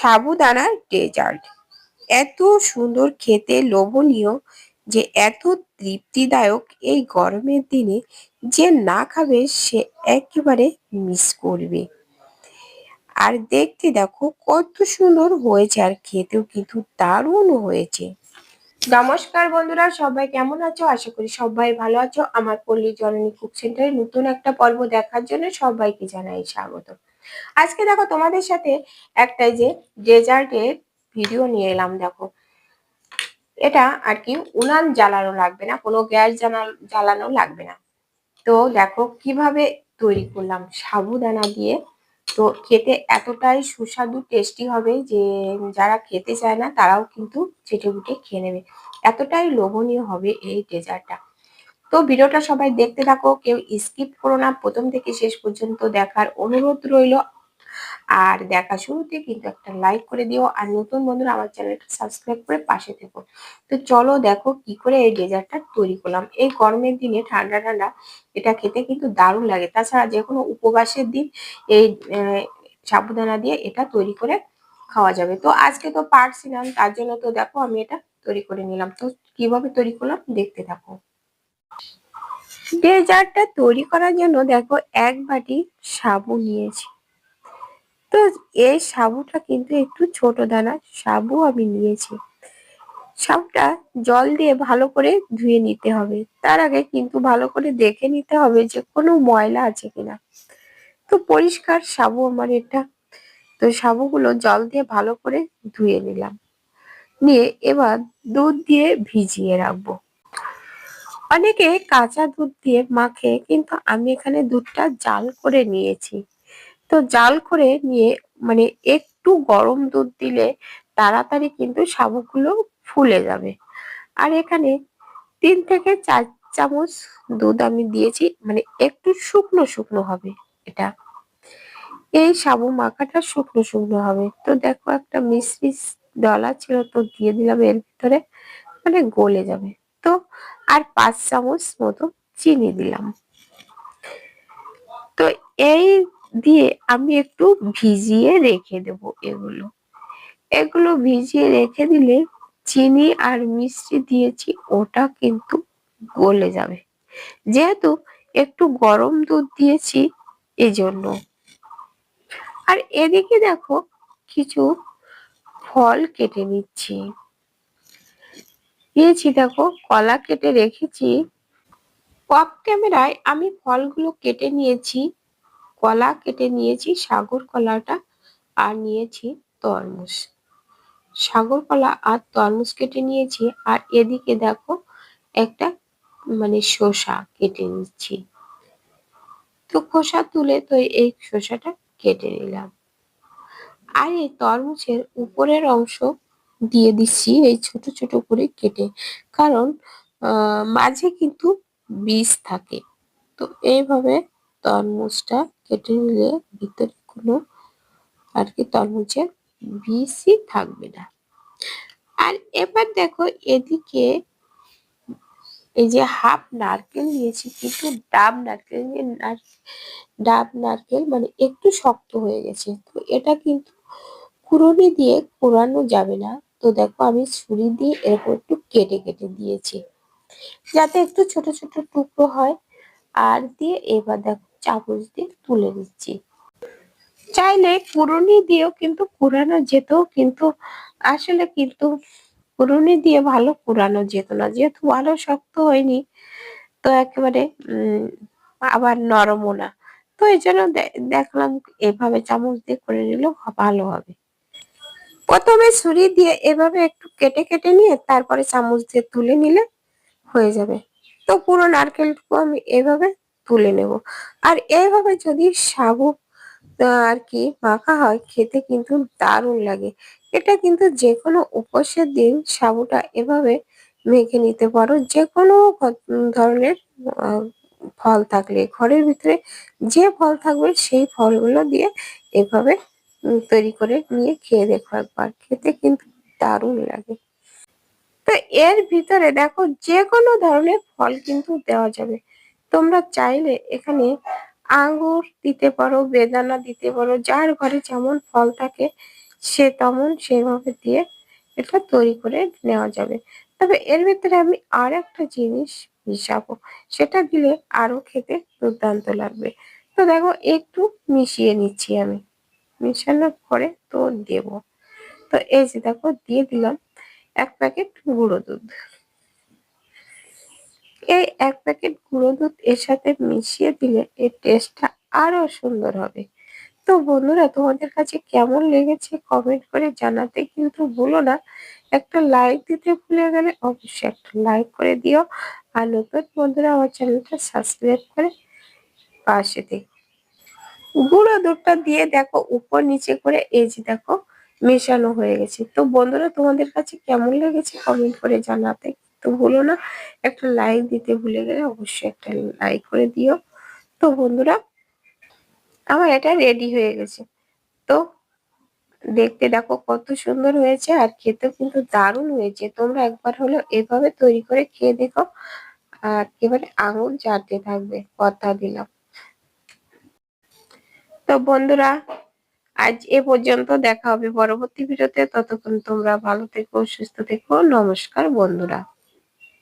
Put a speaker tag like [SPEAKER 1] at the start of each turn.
[SPEAKER 1] সাবুদানার dessert এত সুন্দর খেতে, লোভনীয়, যে এত তৃপ্তিদায়ক। এই গরমের দিনে যে না খাবে সে একেবারে মিস করবে। আর দেখতে দেখো কত সুন্দর হয়েছে, আর খেতেও কিন্তু দারুণ হয়েছে। নমস্কার বন্ধুরা, সবাই কেমন আছো? আশা করি সবাই ভালো আছো। আমার পল্লী জননী কুক সেন্টারে নতুন একটা পর্ব দেখার জন্য সবাইকে জানাই স্বাগত। আজকে দেখো তোমাদের সাথে একটা যে ডেজার্টের ভিডিও নিয়ে এলাম। দেখো এটা আর কি উনান জ্বালানো লাগবে না, কোনো গ্যাস জ্বালানো লাগবে না। তো দেখো কিভাবে তৈরি করলাম সাবুদানা দিয়ে। তো খেতে এতটাই সুস্বাদু টেস্টি হবে যে যারা খেতে চায় না তারাও কিন্তু চেটেপুটে খেয়ে নেবে, এতটাই লোভনীয় হবে এই ডেজার্টটা। তো ভিডিওটা সবাই দেখতে থাকো, কেউ স্কিপ করো না, প্রথম থেকে শেষ পর্যন্ত দেখার অনুরোধ রইল। আর দেখা শুরুতে কিন্তু একটা লাইক করে দিও, আর নতুন বন্ধুরা আমার চ্যানেলটা সাবস্ক্রাইব করে পাশে থেকো। তো চলো দেখো কি করে এই ডেজার্টটা তৈরি করলাম। এই গরমের দিনে ঠান্ডা ঠান্ডা এটা খেতে কিন্তু দারুণ লাগে। তাছাড়া যে কোনো উপবাসের দিন এই সাবুদানা দিয়ে এটা তৈরি করে খাওয়া যাবে। তো আজকে তো পারছিলাম, তার জন্য তো দেখো আমি এটা তৈরি করে নিলাম। তো কিভাবে তৈরি করলাম দেখতে থাকো। ডেজার্টটা তৈরি করার জন্য দেখো এক বাটি সাবু নিয়েছি। তো এই সাবুটা কিন্তু একটু ছোট দানা সাবু আমি নিয়েছি। সাবুটা জল দিয়ে ভালো করে ধুয়ে নিতে হবে। তার আগে কিন্তু ভালো করে দেখে নিতে হবে যে কোনো ময়লা আছে কিনা। তো পরিষ্কার সাবু আমার এটা। তো সাবুগুলো জল দিয়ে ভালো করে ধুয়ে নিলাম। নিয়ে এবার দুধ দিয়ে ভিজিয়ে রাখবো। অনেকে কাঁচা দুধ দিয়ে মাখে, কিন্তু আমি এখানে দুধটা জাল করে নিয়েছি। তো জাল করে নিয়ে মানে একটু গরম দুধ দিলে তাড়াতাড়ি কিন্তু সাবুগুলো ফুলে যাবে। আর এখানে 3 থেকে 4 চামচ দুধ আমি দিয়েছি, মানে একটু শুকনো শুকনো হবে এটা। এই সাবু মাখাটা শুকনো শুকনো হবে। তো দেখো একটা মিশ্রি ডলা ছিল, তো দিয়ে দিলাম এর ভিতরে, মানে গলে যাবে। তো আর 5 চামচ মতো চিনি দিলাম। তো এই দিয়ে আমি একটু ভিজিয়ে রেখে দেব। এগুলো এগুলো ভিজিয়ে রেখে দিলে চিনি আর মিষ্টি দিয়েছি ওটা কিন্তু গলে যাবে, যেহেতু একটু গরম দুধ দিয়েছি এজন্য। আর এদিকে দেখো কিছু ফল কেটে নিচ্ছি। দিয়েছি দেখো কলা কেটে রেখেছি। অফ ক্যামেরায় আমি ফলগুলো কেটে নিয়েছি। কলা কেটে নিয়েছি, সাগর কলাটা, আর নিয়েছি তরমুজ। সাগর কলা আর তরমুজ কেটে নিয়েছি। আর এদিকে দেখো একটা মানে শসা কেটে নিচ্ছি। তো খোসা তুলে তো এই শসাটা কেটে নিলাম। আর এই তরমুজের উপরের অংশ দিয়ে দিচ্ছি এই ছোট ছোট করে কেটে, কারণ মাঝে কিন্তু বীজ থাকে। তো এইভাবে তরমুজটা কেটে নিলে ভিতরে কোনো আর কি তরমুজের বীজই থাকবে না। আর এবার দেখো এদিকে এই যে হাফ নারকেল নিয়েছি, কিন্তু ডাব নারকেল মানে একটু শক্ত হয়ে গেছে। তো এটা কিন্তু কুড়ুনি দিয়ে কোরানো যাবে না। তো দেখো আমি ছুরি দিয়ে এরকম একটু কেটে কেটে দিয়েছি, যাতে একটু ছোট ছোট টুকরো হয়। আর দিয়ে এবার দেখো চামচ দিয়ে তুলে দিচ্ছি। চাইলে কুড়ুনি দিয়েও কিন্তু কুড়ানো যেত, কিন্তু আসলে কিন্তু কুড়ুনি দিয়ে ভালো কুড়ানো যেত না, যেহেতু ভালো শক্ত হয়নি। তো একেবারে আবার নরমও না। তো এই জন্য দেখলাম এভাবে চামচ দিয়ে করে নিলেও ভালো হবে। প্রথমে ছুরি দিয়ে এভাবে একটু কেটে কেটে নিয়ে তারপরে চামচ দিয়ে তুলে নিলে হয়ে যাবে। তো পুরো নারকেলটুকু আমি এভাবে তুলে নেব। আর এইভাবে যদি সাবু আর কি মাখা হয় খেতে কিন্তু দারুণ লাগে। এটা কিন্তু যে কোনো উপবাসের দিন সাবুটা এভাবে মেখে নিতে পারো। যে কোনো ধরনের ফল থাকলে ঘরের ভিতরে যে ফল থাকবে সেই ফলগুলো দিয়ে এভাবে তৈরি করে নিয়ে খেয়ে দেখো একবার, খেতে কিন্তু দারুণ লাগে। তো এর ভিতরে দেখো যে কোনো ধরনের ফল কিন্তু দেওয়া যাবে। তোমরা চাইলে এখানে আঙ্গুর দিতে পারো, বেদানা দিতে পারো, যার ঘরে যেমন ফল থাকে সে তেমন সেইভাবে দিয়ে এটা তৈরি করে নেওয়া যাবে। তবে এর ভিতরে আমি আর একটা জিনিস মিশাবো, সেটা দিলে আরো খেতে দুর্দান্ত লাগবে। তো দেখো একটু মিশিয়ে নিচ্ছি আমি, মিশানোর পরে তো দেব। তো এই যে দেখো দিয়ে দিলাম 1 প্যাকেট গুঁড়ো দুধ। এই 1 প্যাকেট গুঁড়ো দুধ এর সাথে মিশিয়ে দিলে এর টেস্টটা আরো সুন্দর হবে। তো বন্ধুরা তোমাদের কাছে কেমন লেগেছে কমেন্ট করে জানাতে কিন্তু ভুলো না। একটা লাইক দিতে ভুলে গেলে অবশ্যই একটা লাইক করে দিও। আর নতুন বন্ধুরা আমার চ্যানেলটা সাবস্ক্রাইব করে পাশে থেকো। গুঁড়ো দুধটা দিয়ে দেখো উপর নিচে করে এই যে দেখো মেশানো হয়ে গেছে। তো বন্ধুরা তোমাদের কাছে কেমন লেগেছে কমেন্ট করে জানাতে তো ভুলো না। একটা লাইক দিতে ভুলে গেলে অবশ্যই একটা লাইক করে দিও। তো বন্ধুরা আমার এটা রেডি হয়ে গেছে। তো দেখতে দেখো কত সুন্দর হয়েছে, আর খেতেও কিন্তু দারুণ হয়েছে। তোমরা একবার হলেও এভাবে তৈরি করে খেয়ে দেখো, আর একেবারে আঙুল চাটতে থাকবে, কথা দিলাম। তো বন্ধুরা আজ এ পর্যন্ত, দেখা হবে পরবর্তী ভিডিওতে। ততক্ষণ তোমরা ভালো থেকো, সুস্থ থেকো। নমস্কার বন্ধুরা।